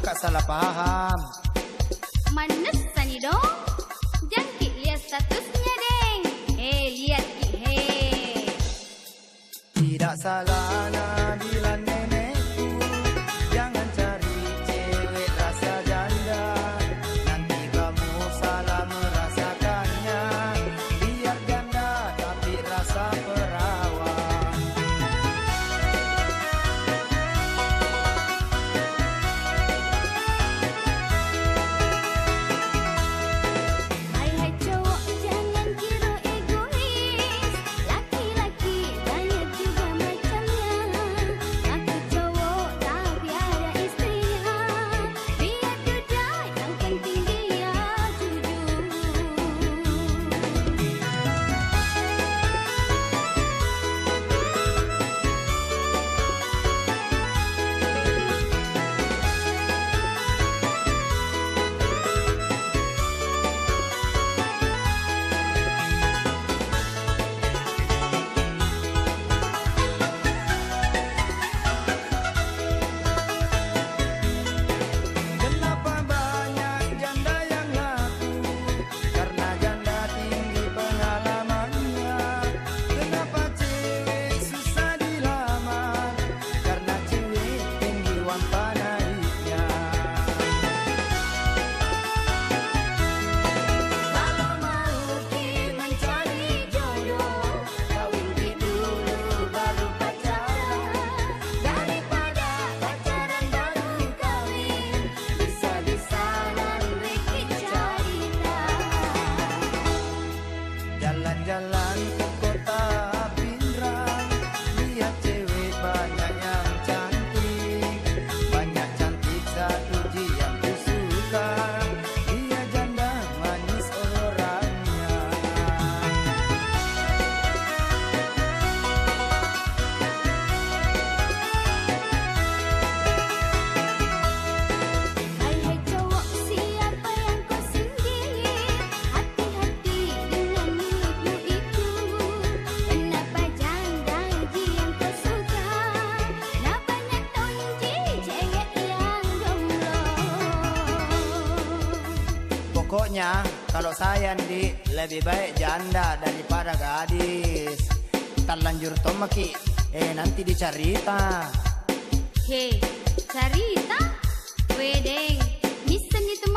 kakak salah paham. Manes sani dong. Jangkit lihat statusnya, Deng. Lihat Ki, Tidak salah Nabila nenekku, jangan cari cewek rasa janda. Nanti kamu salah merasakannya. Biar janda tapi rasa perawan. Hai cowok jangan kira egois. Laki-laki banyak juga macamnya. Aku cowok tapi ada istrinya. Biar duda yang penting dia jujur. Kenapa banyak janda yang laku? Karena janda tinggi pengalamannya. Kenapa cewek susah dilamar? Karena cewek tinggi wampa naiknya. Kalau mau Ki mencari jodoh, kawin Ki dulu baru pacaran. Daripada pacaran baru kawin, bisa-bisa nanti cerita. Jalan-jalan ke kota Pindrang, lihat cewek banyak yang cantik. Banyak cantik satu yang ku suka, dia janda manis orangnya. Hai cowok siapa yang kau singgih? Hati-hati dengan mulutmu itu. Kenapa janda yang kau suka? Nah banyak tonji cewek yang jomblo. Pokoknya kalau saya Ndi lebih baik janda daripada gadis. Terlanjur tomaki, nanti dicarita. Hei, cerita? Wedeng, misen itu